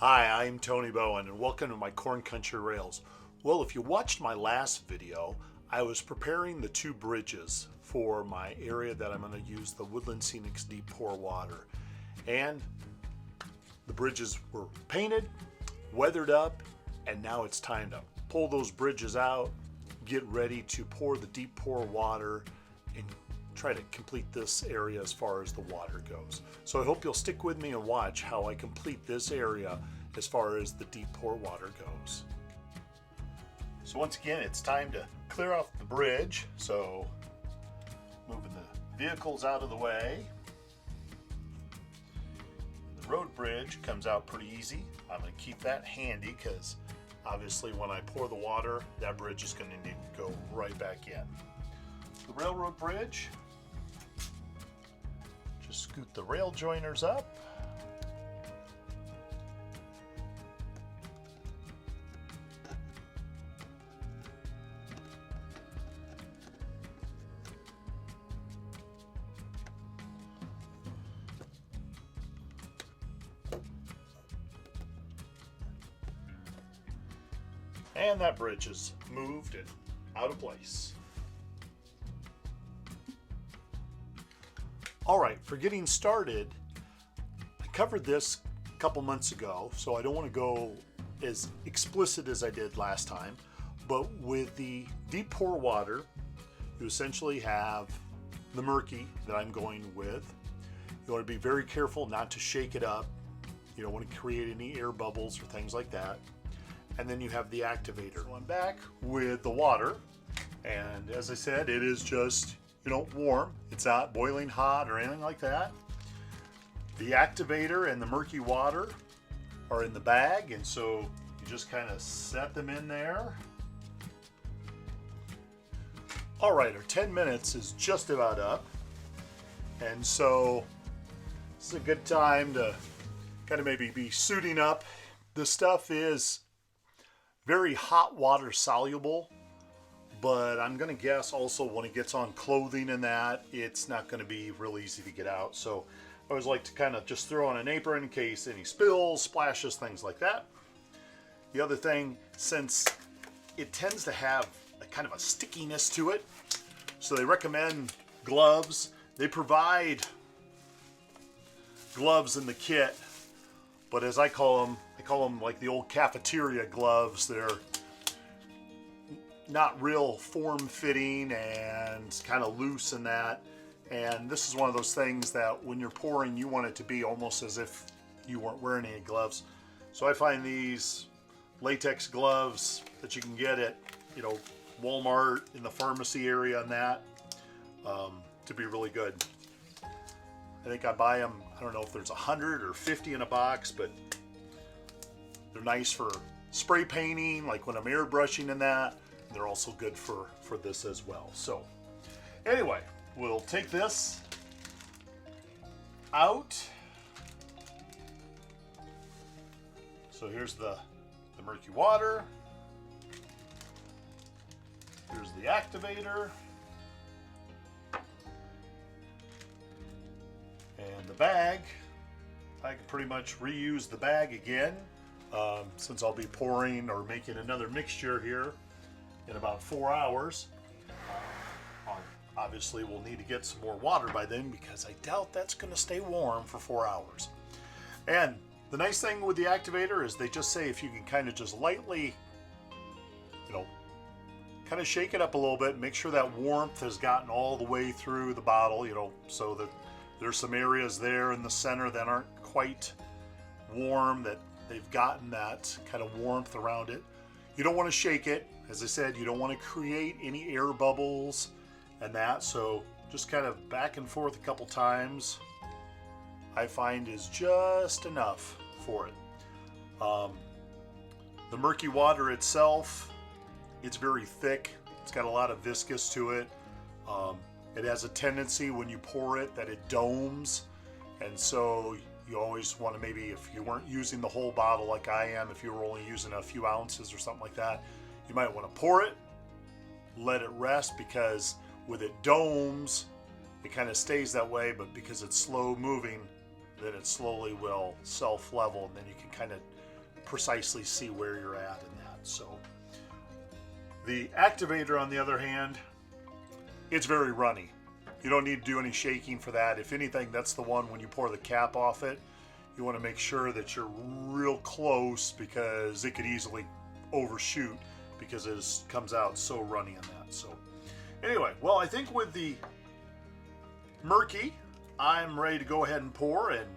Hi, I'm Tony Bowen and welcome to my Corn Country Rails. Well, if you watched my last video, I was preparing the two bridges for my area that I'm going to use the Woodland Scenics deep pour water. And the bridges were painted, weathered up, and now it's time to pull those bridges out, get ready to pour the deep pour water, and try to complete this area as far as the water goes. So I hope you'll stick with me and watch how I complete this area as far as the deep pour water goes. So once again, it's time to clear off the bridge. So moving the vehicles out of the way. The road bridge comes out pretty easy. I'm going to keep that handy because obviously when I pour the water, that bridge is going to need to go right back in. The railroad bridge, just scoot the rail joiners up. And that bridge is moved and out of place. Alright, for getting started, I covered this a couple months ago, so I don't want to go as explicit as I did last time, but with the deep pour water, you essentially have the Murky that I'm going with. You want to be very careful not to shake it up. You don't want to create any air bubbles or things like that. And then you have the activator. So I'm back with the water, and as I said, it is just warm. It's not boiling hot or anything like that. The activator and the Murky water are in the bag, and so you just kind of set them in there. All right, our 10 minutes is just about up, and so this is a good time to kind of maybe be suiting up. This stuff is very hot water soluble, but I'm gonna guess also when it gets on clothing and that, it's not gonna be real easy to get out. So I always like to kind of just throw on an apron in case any spills, splashes, things like that. The other thing, since it tends to have a kind of a stickiness to it, so they recommend gloves. They provide gloves in the kit, but as I call them like the old cafeteria gloves. They're not real form-fitting and kind of loose in that. And this is one of those things that when you're pouring, you want it to be almost as if you weren't wearing any gloves. So I find these latex gloves that you can get at, Walmart, in the pharmacy area and that, to be really good. I think I buy them, I don't know if there's 100 or 50 in a box, but they're nice for spray painting, like when I'm airbrushing and that. They're also good for this as well. So anyway, we'll take this out. So here's the Murky water. Here's the activator. And the bag. I can pretty much reuse the bag again. Since I'll be pouring or making another mixture here in about 4 hours. Obviously we'll need to get some more water by then because I doubt that's going to stay warm for 4 hours. And the nice thing with the activator is they just say if you can kind of just lightly, kind of shake it up a little bit, make sure that warmth has gotten all the way through the bottle, so that there's some areas there in the center that aren't quite warm, that they've gotten that kind of warmth around it. You don't want to shake it. As I said, you don't want to create any air bubbles and that, so just kind of back and forth a couple times, I find is just enough for it. The Murky water itself, it's very thick. It's got a lot of viscous to it. It has a tendency when you pour it that it domes, and so you always want to, maybe if you weren't using the whole bottle like I am, if you were only using a few ounces or something like that, you might want to pour it, let it rest, because with it domes, it kind of stays that way, but because it's slow moving, then it slowly will self-level, and then you can kind of precisely see where you're at in that. So the activator, on the other hand, it's very runny. You don't need to do any shaking for that. If anything, that's the one when you pour the cap off it, you want to make sure that you're real close because it could easily overshoot because it comes out so runny in that. So anyway, well, I think with the Murky, I'm ready to go ahead and pour. And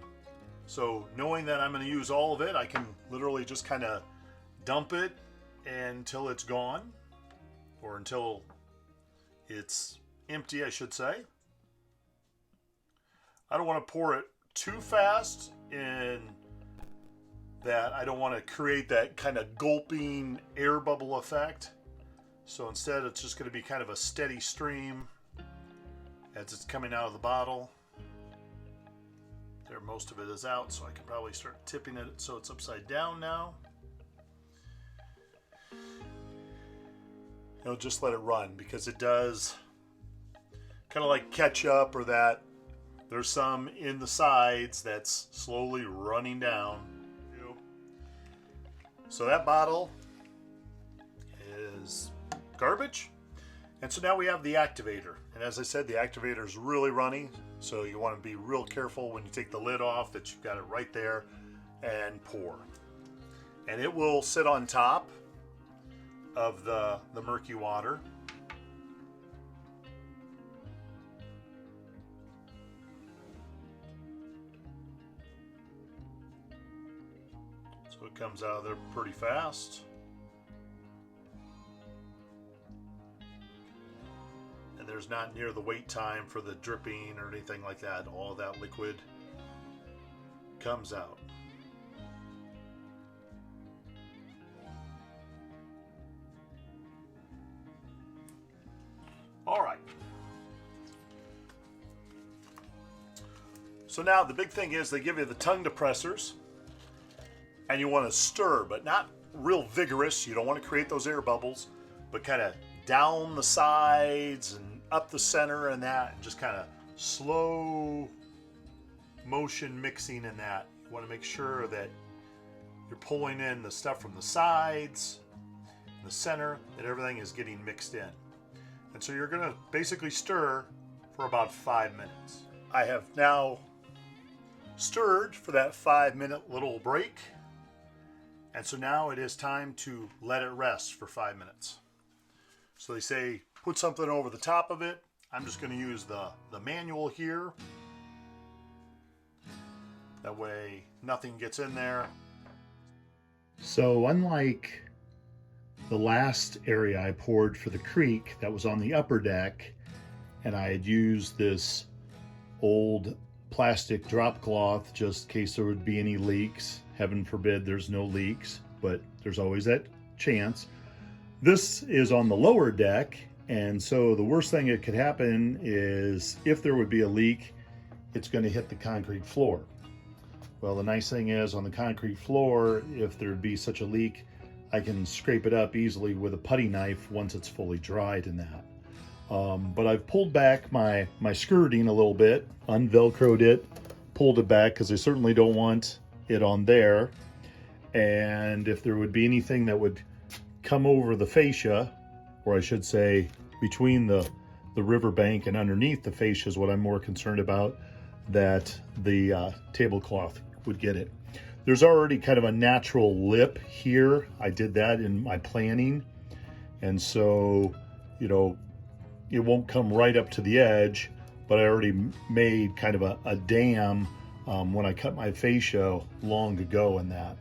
so knowing that I'm going to use all of it, I can literally just kind of dump it until it's gone, or until it's empty, I should say. I don't want to pour it too fast in that I don't want to create that kind of gulping air bubble effect. So instead, it's just going to be kind of a steady stream as it's coming out of the bottle. There, most of it is out, so I can probably start tipping it so it's upside down now. You'll just let it run, because it does kind of like ketchup, or that there's some in the sides that's slowly running down. So that bottle is garbage. And so now we have the activator. And as I said, the activator is really runny, so you want to be real careful when you take the lid off that you've got it right there, and pour. And it will sit on top of the murky water. So it comes out of there pretty fast. And there's not near the wait time for the dripping or anything like that. All of that liquid comes out. All right. So now the big thing is they give you the tongue depressors, and you want to stir, but not real vigorous. You don't want to create those air bubbles, but kind of down the sides and up the center and that, and just kind of slow motion mixing in that. You want to make sure that you're pulling in the stuff from the sides, the center, that everything is getting mixed in. And so you're going to basically stir for about 5 minutes. I have now stirred for that 5-minute little break. And so now it is time to let it rest for 5 minutes. So they say put something over the top of it. I'm just going to use the manual here. That way nothing gets in there. So unlike the last area I poured for the creek that was on the upper deck, and I had used this old plastic drop cloth just in case there would be any leaks. Heaven forbid there's no leaks, but there's always that chance. This is on the lower deck, and so the worst thing that could happen is if there would be a leak, it's going to hit the concrete floor. Well, the nice thing is on the concrete floor, if there'd be such a leak, I can scrape it up easily with a putty knife once it's fully dried in that. But I've pulled back my skirting a little bit, unvelcroed it, pulled it back because I certainly don't want it on there. And if there would be anything that would come over the fascia, or I should say between the riverbank and underneath the fascia is what I'm more concerned about, that the tablecloth would get it. There's already kind of a natural lip here. I did that in my planning. And so, you know, it won't come right up to the edge, but I already made kind of a dam when I cut my fascia long ago in that.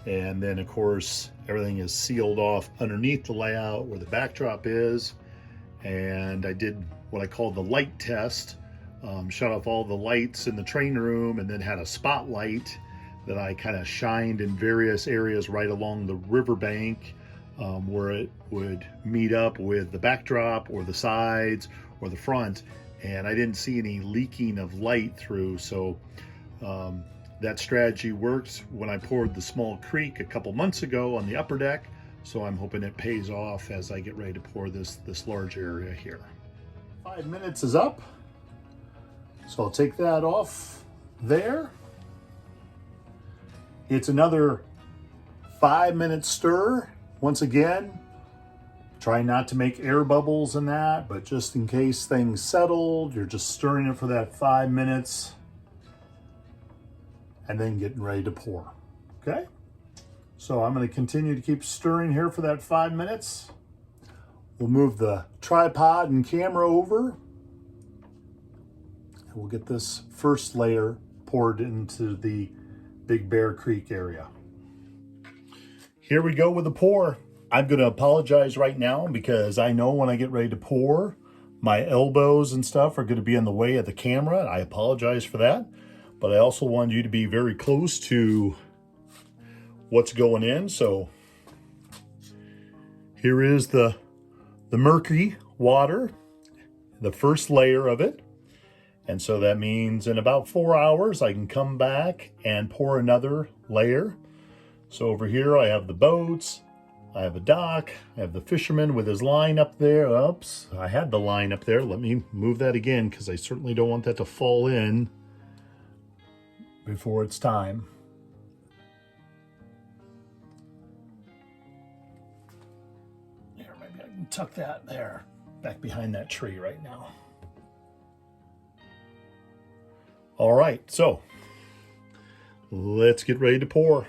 And then of course, everything is sealed off underneath the layout where the backdrop is. And I did what I call the light test, shut off all the lights in the train room, and then had a spotlight that I kind of shined in various areas right along the riverbank where it would meet up with the backdrop or the sides or the front. And I didn't see any leaking of light through. So that strategy worked when I poured the small creek a couple months ago on the upper deck. So I'm hoping it pays off as I get ready to pour this large area here. 5 minutes is up. So I'll take that off there. It's another 5-minute stir. Once again, try not to make air bubbles in that, but just in case things settled, you're just stirring it for that 5 minutes and then getting ready to pour, okay? So I'm gonna continue to keep stirring here for that 5 minutes. We'll move the tripod and camera over, and we'll get this first layer poured into the Big Bear Creek area. Here we go with the pour. I'm gonna apologize right now because I know when I get ready to pour, my elbows and stuff are gonna be in the way of the camera. I apologize for that, but I also want you to be very close to what's going in. So here is the Murky water, the first layer of it. And so that means in about 4 hours, I can come back and pour another layer. So over here, I have the boats, I have a dock, I have the fisherman with his line up there. Oops, I had the line up there. Let me move that again because I certainly don't want that to fall in before it's time. Here, maybe I can tuck that there, back behind that tree right now. All right, so let's get ready to pour.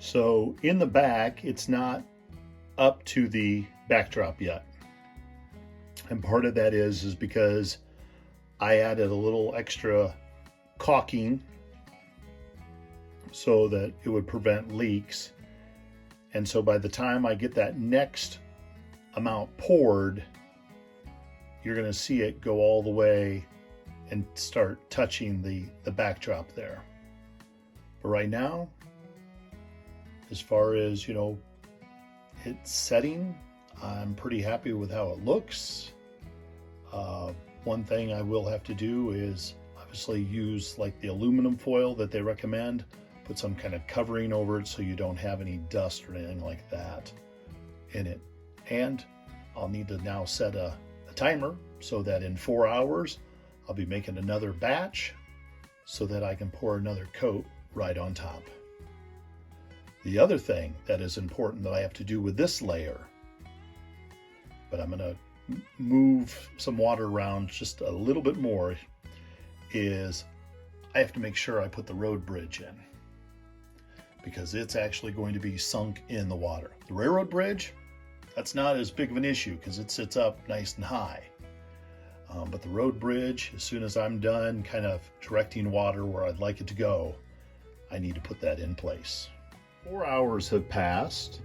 So in the back, it's not up to the backdrop yet. And part of that is because I added a little extra caulking so that it would prevent leaks. And so by the time I get that next amount poured, you're gonna see it go all the way and start touching the backdrop there. But right now, as far as, you know, it's setting, I'm pretty happy with how it looks. One thing I will have to do is obviously use like the aluminum foil that they recommend, put some kind of covering over it so you don't have any dust or anything like that in it. And I'll need to now set a timer so that in 4 hours, I'll be making another batch so that I can pour another coat right on top. The other thing that is important that I have to do with this layer, but I'm going to move some water around just a little bit more, is I have to make sure I put the road bridge in, because it's actually going to be sunk in the water. The railroad bridge, that's not as big of an issue because it sits up nice and high. But the road bridge, as soon as I'm done kind of directing water where I'd like it to go, I need to put that in place. 4 hours have passed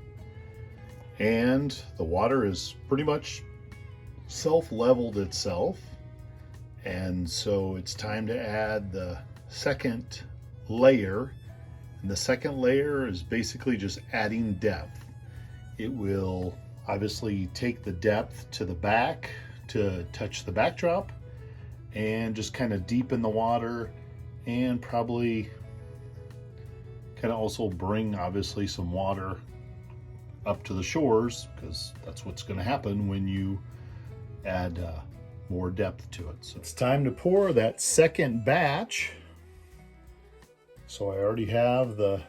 and the water is pretty much self-leveled itself. And so it's time to add the second layer. And the second layer is basically just adding depth. It will obviously take the depth to the back to touch the backdrop and just kind of deepen the water, and probably kind of also bring obviously some water up to the shores, because that's what's going to happen when you add more depth to it. So it's time to pour that second batch. So I already have the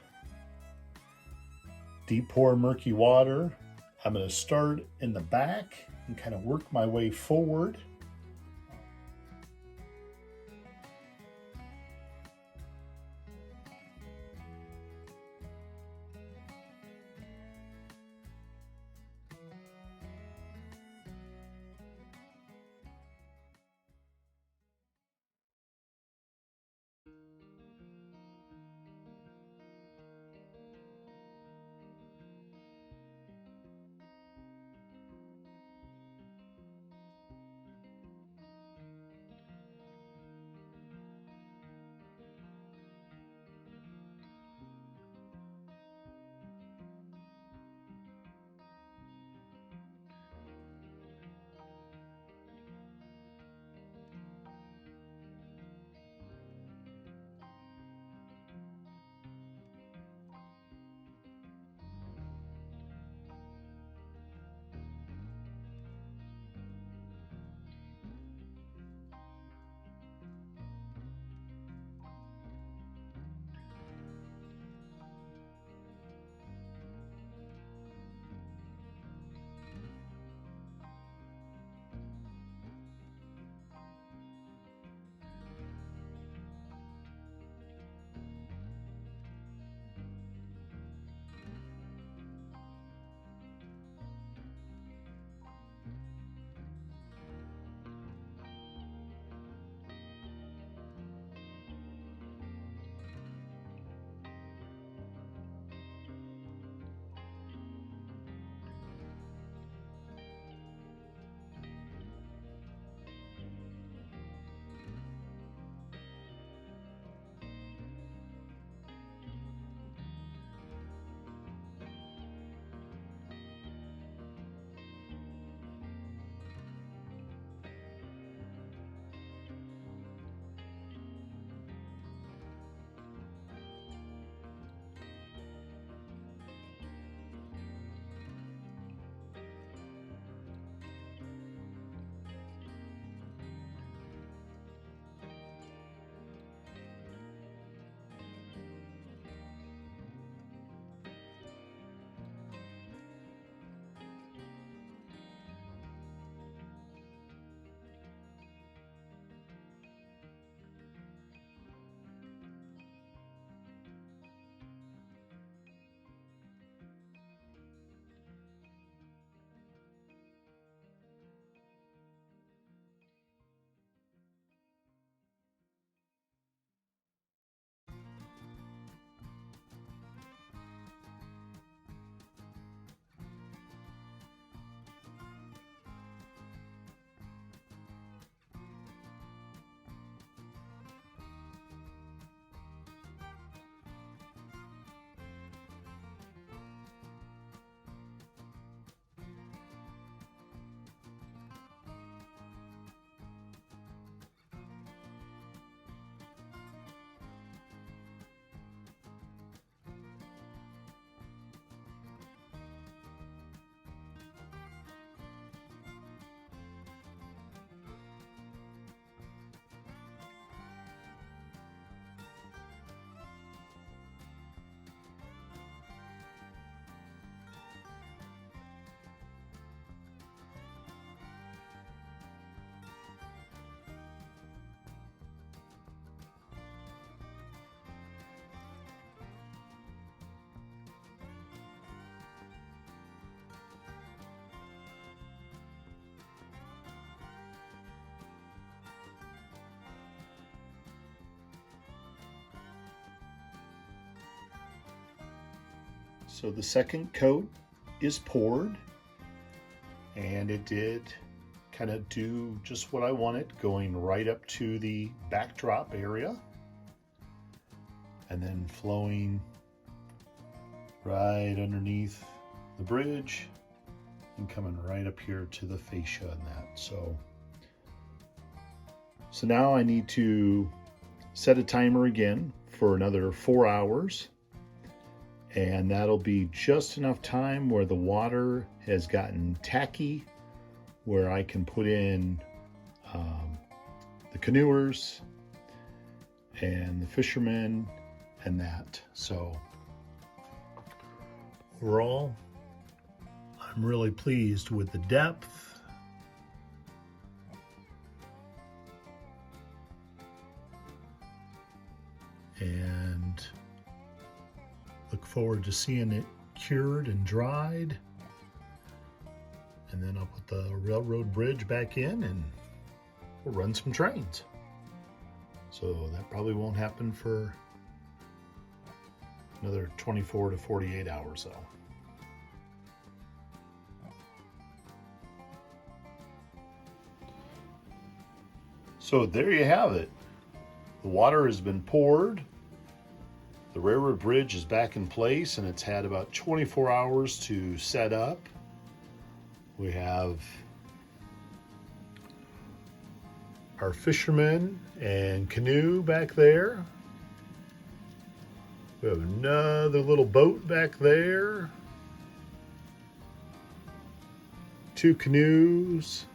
deep pour murky water. I'm going to start in the back and kind of work my way forward. So the second coat is poured, and it did kind of do just what I wanted, going right up to the backdrop area and then flowing right underneath the bridge and coming right up here to the fascia and that. So now I need to set a timer again for another 4 hours, and that'll be just enough time where the water has gotten tacky, where I can put in the canoers and the fishermen and that. So overall, I'm really pleased with the depth. And look forward to seeing it cured and dried. And then I'll put the railroad bridge back in and we'll run some trains. So that probably won't happen for another 24 to 48 hours though. So there you have it. The water has been poured. The railroad bridge is back in place, and it's had about 24 hours to set up. We have our fishermen and canoe back there. We have another little boat back there. 2 canoes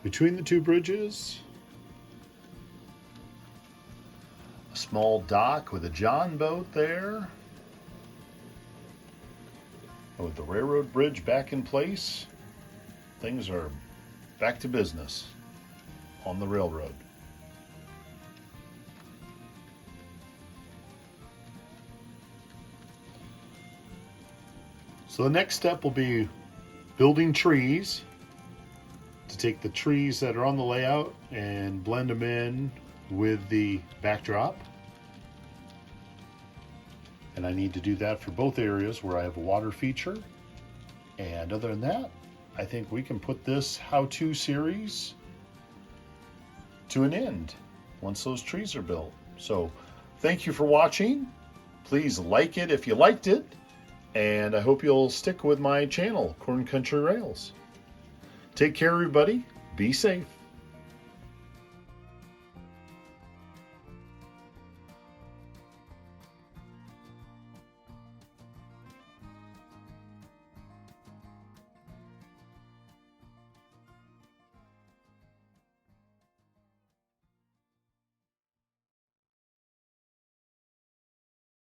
between the 2 bridges. A small dock with a john boat there. And with the railroad bridge back in place, things are back to business on the railroad. So the next step will be building trees, to take the trees that are on the layout and blend them in with the backdrop. And I need to do that for both areas where I have a water feature. And other than that, I think we can put this how-to series to an end once those trees are built. So thank you for watching. Please like it if you liked it. And I hope you'll stick with my channel, Corn Country Rails. Take care, everybody. Be safe.